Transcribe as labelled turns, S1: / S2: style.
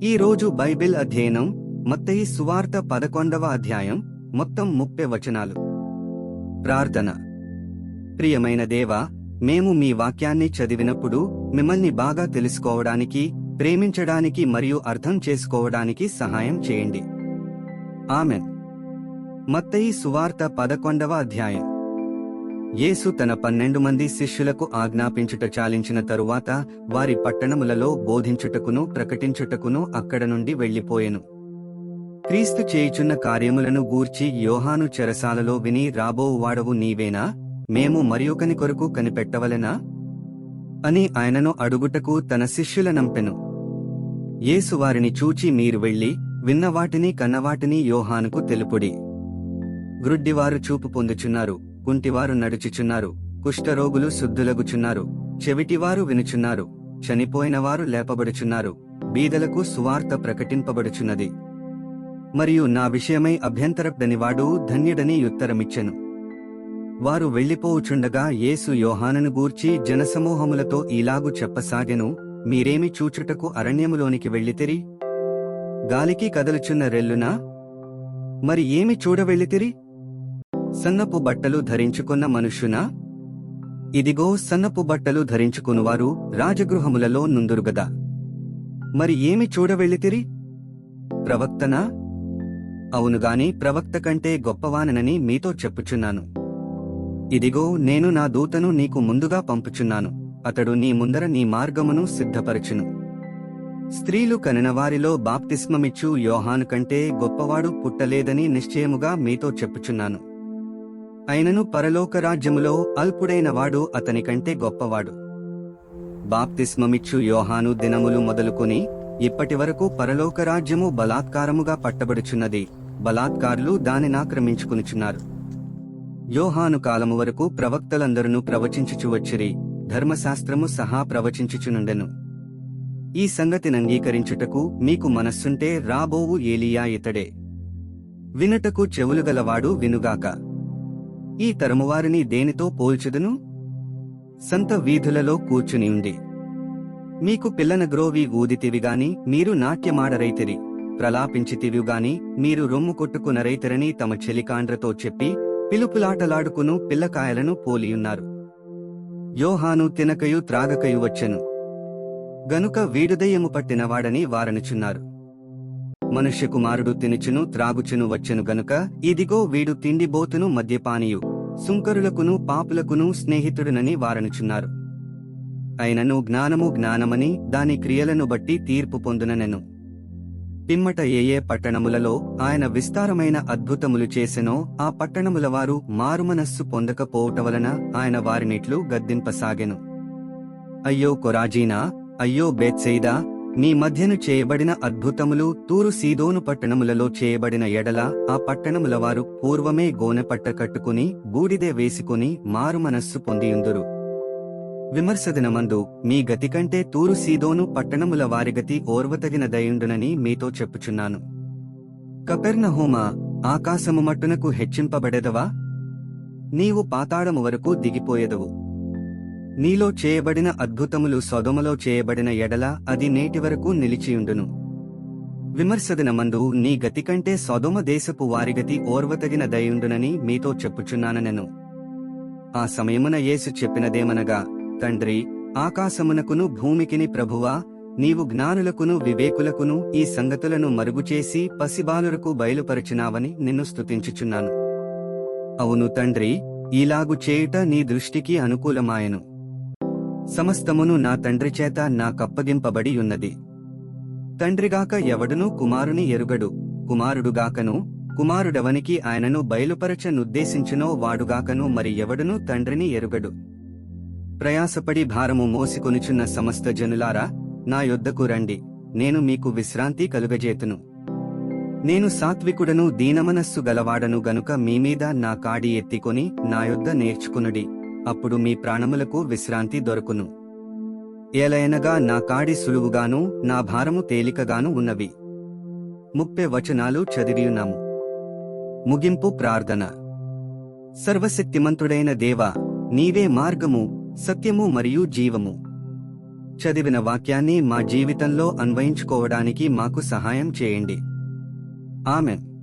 S1: ఈ రోజు బైబిల్ అధ్యయనం మత్తయి సువార్త 11వ అధ్యాయం మొత్తం 30 వచనాలు. ప్రార్థన. ప్రియమైన దేవా, మేము మీ వాక్యాన్ని చదివినప్పుడు మిమ్మల్ని బాగా తెలుసుకోవడానికి, ప్రేమించడానికి మరియు అర్థం చేసుకోవడానికి సహాయం చేయండి. ఆమెన్. మత్తయి సువార్త 11వ అధ్యాయం. యేసు తన 12 మంది శిష్యులకు ఆజ్ఞాపించుట చాలించిన తరువాత వారి పట్టణములలో బోధించుటకును ప్రకటించుటకును అక్కడ నుండి వెళ్లిపోయెను. క్రీస్తు చేయుచున్న కార్యములను గూర్చి యోహాను చెరసాలలో విని, రాబోవువాడవు నీవేనా, మేము మరియొకని కొరకు కనిపెట్టవలెనా అని ఆయనను అడుగుటకు తన శిష్యులనంపెను. యేసు వారిని చూచి, మీరు వెళ్లి విన్నవాటిని కన్నవాటిని యోహానుకు తెలుపుడి. గ్రుడ్డివారు చూపు పొందుచున్నారు, కుంటివారు నడుచుచున్నారు, కుష్ఠరోగులు శుద్ధులగుచున్నారు, చెవిటివారు వినుచున్నారు, చనిపోయినవారు లేపబడుచున్నారు, బీదలకు సువార్త ప్రకటింపబడుచున్నది. మరియు నా విషయమై అభ్యంతరపడనివాడు ధన్యుడని ఉత్తరమిచ్చెను. వారు వెళ్లిపోవుచుండగా యేసు యోహానును గూర్చి జనసమూహములతో ఈలాగు చెప్పసాగెను, మీరేమి చూచుటకు అరణ్యములోనికి వెళ్ళితిరి? గాలికి కదలుచున్న రెల్లునా? మరి ఏమి చూడవెళ్ళితిరి? సన్నపు బట్టలు ధరించుకున్న మనుష్యునా? ఇదిగో, సన్నపు బట్టలు ధరించుకునువారు రాజగృహములలో నుందురుగదా. మరి ఏమి చూడవెళ్ళితిరి? ప్రవక్తనా? అవునుగాని ప్రవక్త కంటే గొప్పవానని మీతో చెప్పుచున్నాను. ఇదిగో, నేను నా దూతను నీకు ముందుగా పంపుచున్నాను, అతడు నీ ముందర నీ మార్గమును సిద్ధపరచును. స్త్రీలు కనినవారిలో బాప్తిస్మమిచ్చు యోహాను కంటే గొప్పవాడు పుట్టలేదని నిశ్చయముగా మీతో చెప్పుచున్నాను. అయినను పరలోక రాజ్యములో అల్పుడైనవాడు అతని కంటే గొప్పవాడు. బాప్తిస్మమిచ్చు యోహాను దినములు మొదలుకొని ఇప్పటివరకు పరలోక రాజ్యము బలాత్కారముగా పట్టబడుచున్నది, బలాత్కారులు దానినాక్రమించుకునిచున్నారు. యోహాను కాలము వరకు ప్రవక్తలందరూ ప్రవచించుచు వచ్చిరి, ధర్మశాస్త్రము సహా ప్రవచించుచునుండెను. ఈ సంగతినంగీకరించుటకు మీకు మనస్సుంటే రాబోవు ఏలియా ఇతడే. వినుటకు చెవులుగలవాడు వినుగాక. ఈ తరమువారిని దేనితో పోల్చుదును? సంత వీధులలో కూర్చునియుండి మీకు పిల్లన గ్రోవి ఊదితివిగాని మీరు నాట్యమాడరైతిరి, ప్రలాపించితివిగాని మీరు రొమ్ము కొట్టుకునరైతిరని తమ చెలికాండ్రతో చెప్పి పిలుపులాటలాడుకును పిల్లకాయలను పోలియున్నారు. యోహాను తినకయు త్రాగకయు వచ్చెను గనుక వీడుదయ్యము పట్టినవాడని వారనుచున్నారు. మనుష్య కుమారుడు తినుచును త్రాగుచును వచ్చెను గనుక ఇదిగో, వీడు తిండిబోతును మద్యపానీయు, సుంకరులకును పాపులకును స్నేహితుడునని వారనుచున్నారు. అయినను జ్ఞానము జ్ఞానమని దాని క్రియలను బట్టి తీర్పు పొందుననెను. పిమ్మట ఏ పట్టణములలో ఆయన విస్తారమైన అద్భుతములు చేసెనో ఆ పట్టణముల వారు మారుమనస్సు పొందకపోవటవలన ఆయన వారినిట్లు గద్దింపసాగెను. అయ్యో కొరాజీనా, అయ్యో బేత్సెయిదా, మీ మధ్యను చేయబడిన అద్భుతములు తూరు సీదోను పట్టణములలో చేయబడిన ఎడల ఆ పట్టణముల వారు పూర్వమే గోనెపట్ట కట్టుకుని బూడిదే వేసుకుని మారుమనస్సు పొందియుందురు. విమర్శదినమందు మీ గతి కంటే తూరు సీదోను పట్టణముల వారిగతి ఓర్వతగిన దయుండునని మీతో చెప్పుచున్నాను. కపెర్నహూమా, ఆకాశము మట్టునకు హెచ్చింపబడెదవా? నీవు పాతాళము వరకు దిగిపోయెదవు. నీలో చేయబడిన అద్భుతములు సొదొమలో చేయబడిన ఎడల అది నేటివరకు నిలిచియుండును. విమర్శదినమందు నీ గతి కంటే సొదొమ దేశపు వారిగతి ఓర్వతగిన దయుండునని మీతో చెప్పుచున్నానెను. ఆ సమయమున యేసు చెప్పినదేమనగా, తండ్రి, ఆకాశమునకును భూమికిని ప్రభువా, నీవు జ్ఞానులకును వివేకులకును ఈ సంగతులను మరుగుచేసి పసిబాలురకు బయలుపరచినావని నిన్ను స్తుతించుచున్నాను. అవును తండ్రి, ఈలాగు చేయుట నీ దృష్టికి అనుకూలమాయెను. సమస్తమును నా తండ్రి చేత నాకప్పగింపబడి ఉన్నది. తండ్రిగాక ఎవడునూ కుమారుని ఎరుగడు, కుమారుడుగాకను కుమారుడెవనికి ఆయనను బయలుపరచనుద్దేశించునో వాడుగాకను మరి ఎవడునూ తండ్రిని ఎరుగడు. ప్రయాసపడి భారము మోసికొనుచున్న సమస్త జనులారా, నా యొద్దకు రండి, నేను మీకు విశ్రాంతి కలుగజేతును. నేను సాత్వికుడను దీనమనస్సు గలవాడను గనుక మీమీద నా కాడి ఎత్తికొని నా యొద్ద నేర్చుకునుడి, అప్పుడు మీ ప్రాణములకు విశ్రాంతి దొరకును. ఏలయనగా నా కాడి సులువుగాను నా భారము తేలికగాను ఉన్నవి. 30 వచనాలు చదివియున్నాము. ముగింపు ప్రార్థన. సర్వశక్తిమంతుడైన దేవా, నీవే మార్గము, సత్యము మరియు జీవము. చదివిన వాక్యాన్ని మా జీవితంలో అన్వయించుకోవడానికి మాకు సహాయం చేయండి. ఆమెన్.